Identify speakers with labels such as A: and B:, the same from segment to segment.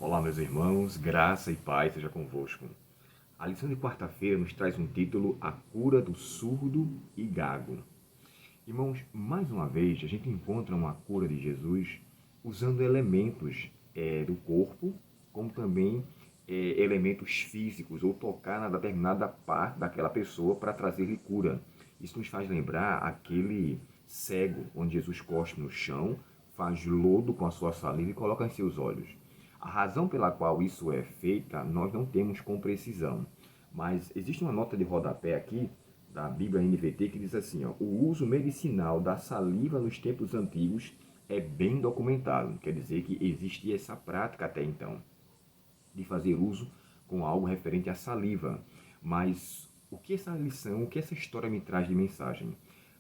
A: Olá, meus irmãos, graça e paz seja convosco. A lição de quarta-feira nos traz um título: A cura do surdo e gago. Irmãos, mais uma vez a gente encontra uma cura de Jesus usando elementos do corpo, como também elementos físicos, ou tocar na determinada parte daquela pessoa para trazer-lhe cura. Isso nos faz lembrar aquele cego, onde Jesus cospe no chão, faz lodo com a sua saliva e coloca em seus olhos. A razão pela qual isso é feita, nós não temos com precisão. Mas existe uma nota de rodapé aqui, da Bíblia NVT, que diz assim, ó: o uso medicinal da saliva nos tempos antigos é bem documentado. Quer dizer que existia essa prática até então, de fazer uso com algo referente à saliva. Mas o que essa lição, o que essa história me traz de mensagem?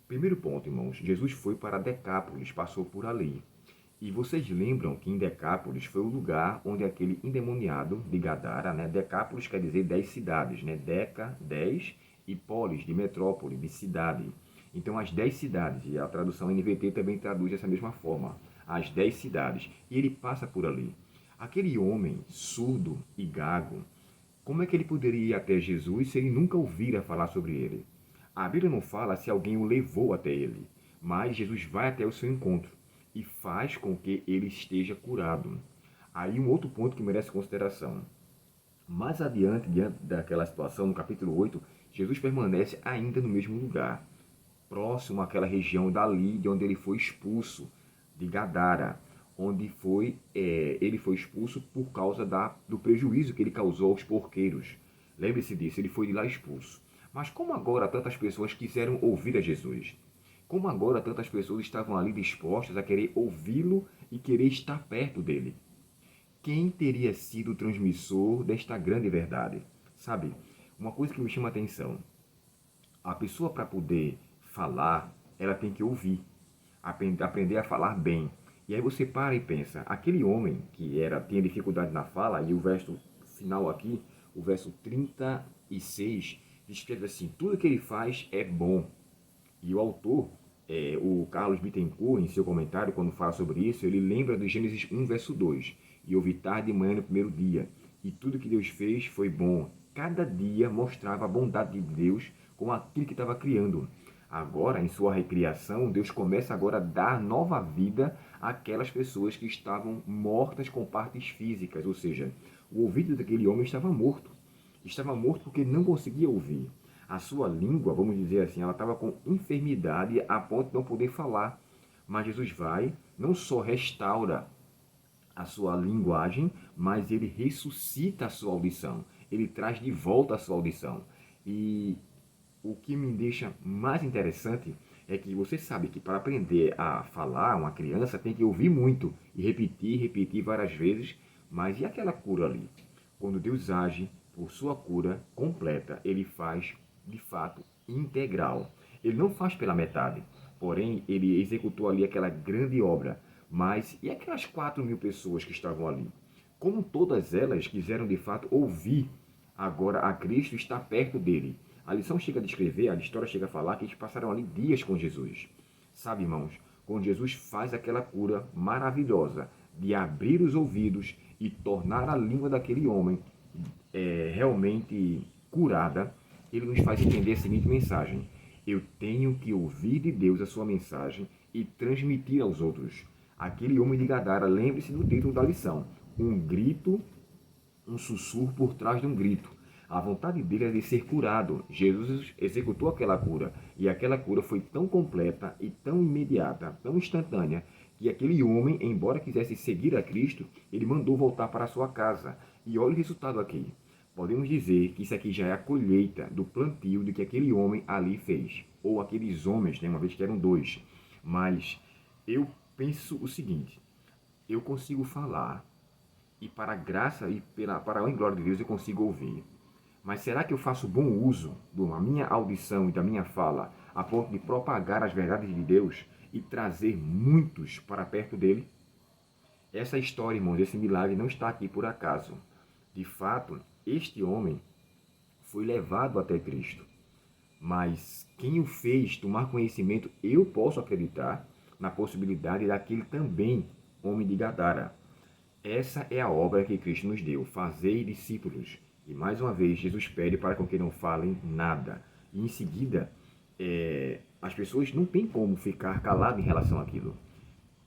A: Primeiro ponto, irmãos, Jesus foi para Decápolis, passou por ali. E vocês lembram que em Decápolis foi o lugar onde aquele endemoniado de Gadara, né? Decápolis quer dizer 10 cidades, né? Deca, 10, e polis, de metrópole, de cidade. Então, as 10 cidades, e a tradução NVT também traduz dessa mesma forma, as 10 cidades. E ele passa por ali. Aquele homem surdo e gago, como é que ele poderia ir até Jesus se ele nunca ouvira falar sobre ele? A Bíblia não fala se alguém o levou até ele, mas Jesus vai até o seu encontro e faz com que ele esteja curado. Aí um outro ponto que merece consideração. Mais adiante, diante daquela situação, no capítulo 8, Jesus permanece ainda no mesmo lugar, próximo àquela região dali de onde ele foi expulso, de Gadara, onde ele foi expulso por causa do prejuízo que ele causou aos porqueiros. Lembre-se disso, ele foi de lá expulso. Mas como agora tantas pessoas quiseram ouvir a Jesus? Como agora tantas pessoas estavam ali dispostas a querer ouvi-lo e querer estar perto dele? Quem teria sido o transmissor desta grande verdade? Sabe, uma coisa que me chama a atenção: a pessoa, para poder falar, ela tem que ouvir, aprender a falar bem. E aí você para e pensa, aquele homem que tinha dificuldade na fala, e o verso final aqui, o verso 36, descreve assim: tudo que ele faz é bom. E o autor, o Carlos Bittencourt, em seu comentário, quando fala sobre isso, ele lembra do Gênesis 1, verso 2. E houve tarde e manhã no primeiro dia, e tudo que Deus fez foi bom. Cada dia mostrava a bondade de Deus com aquilo que estava criando. Agora, em sua recriação, Deus começa agora a dar nova vida àquelas pessoas que estavam mortas com partes físicas, ou seja, o ouvido daquele homem estava morto. Estava morto porque não conseguia ouvir. A sua língua, vamos dizer assim, ela estava com enfermidade a ponto de não poder falar. Mas Jesus vai, não só restaura a sua linguagem, mas ele ressuscita a sua audição. Ele traz de volta a sua audição. E o que me deixa mais interessante é que você sabe que para aprender a falar, uma criança tem que ouvir muito e repetir várias vezes. Mas e aquela cura ali? Quando Deus age por sua cura completa, ele faz de fato integral. Ele não faz pela metade, porém ele executou ali aquela grande obra. Mas e aquelas 4.000 pessoas que estavam ali? Como todas elas quiseram de fato ouvir agora a Cristo, estar perto dele? A lição chega a descrever, a história chega a falar que eles passaram ali dias com Jesus. Sabe, irmãos, quando Jesus faz aquela cura maravilhosa de abrir os ouvidos e tornar a língua daquele homem realmente curada, ele nos faz entender a seguinte mensagem: eu tenho que ouvir de Deus a sua mensagem e transmitir aos outros. Aquele homem de Gadara, lembre-se do título da lição: um grito, um sussurro por trás de um grito. A vontade dele era de ser curado. Jesus executou aquela cura. E aquela cura foi tão completa e tão imediata, tão instantânea, que aquele homem, embora quisesse seguir a Cristo, ele mandou voltar para a sua casa. E olha o resultado aqui. Podemos dizer que isso aqui já é a colheita do plantio de que aquele homem ali fez. Ou aqueles homens, né, uma vez que eram dois. Mas eu penso o seguinte: eu consigo falar, e para a graça e para a glória de Deus eu consigo ouvir. Mas será que eu faço bom uso da minha audição e da minha fala a ponto de propagar as verdades de Deus e trazer muitos para perto dele? Essa história, irmãos, esse milagre não está aqui por acaso. De fato, este homem foi levado até Cristo. Mas quem o fez tomar conhecimento, eu posso acreditar na possibilidade daquele também homem de Gadara. Essa é a obra que Cristo nos deu, fazer discípulos. E mais uma vez, Jesus pede para que não falem nada. E em seguida, as pessoas não têm como ficar caladas em relação àquilo.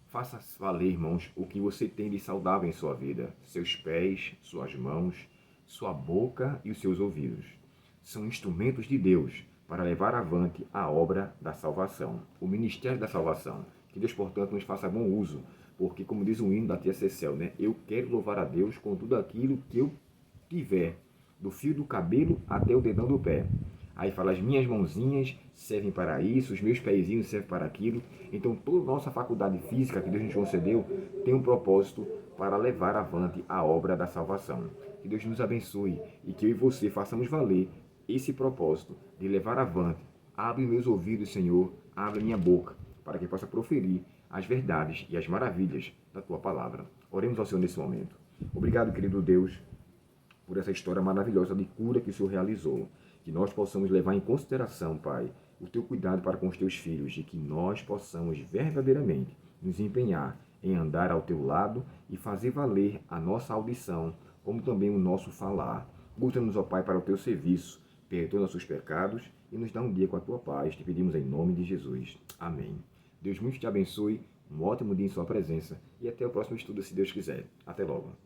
A: Faça valer, irmãos, o que você tem de saudável em sua vida. Seus pés, suas mãos, sua boca e os seus ouvidos. São instrumentos de Deus para levar avante a obra da salvação, o ministério da salvação. Que Deus, portanto, nos faça bom uso, porque, como diz o hino da tia Cecel, né? Eu quero louvar a Deus com tudo aquilo que eu tiver, do fio do cabelo até o dedão do pé. Aí fala, as minhas mãozinhas servem para isso, os meus pezinhos servem para aquilo. Então, toda a nossa faculdade física que Deus nos concedeu tem um propósito para levar avante a obra da salvação. Que Deus nos abençoe e que eu e você façamos valer esse propósito de levar avante. Abre meus ouvidos, Senhor, abre minha boca, para que possa proferir as verdades e as maravilhas da Tua palavra. Oremos ao Senhor nesse momento. Obrigado, querido Deus, por essa história maravilhosa de cura que o Senhor realizou. Que nós possamos levar em consideração, Pai, o Teu cuidado para com os Teus filhos e que nós possamos verdadeiramente nos empenhar em andar ao Teu lado e fazer valer a nossa audição, como também o nosso falar. Gusta-nos, ó Pai, para o Teu serviço, perdoa nossos pecados e nos dá um dia com a Tua paz. Te pedimos em nome de Jesus. Amém. Deus muito te abençoe, um ótimo dia em Sua presença e até o próximo estudo, se Deus quiser. Até logo.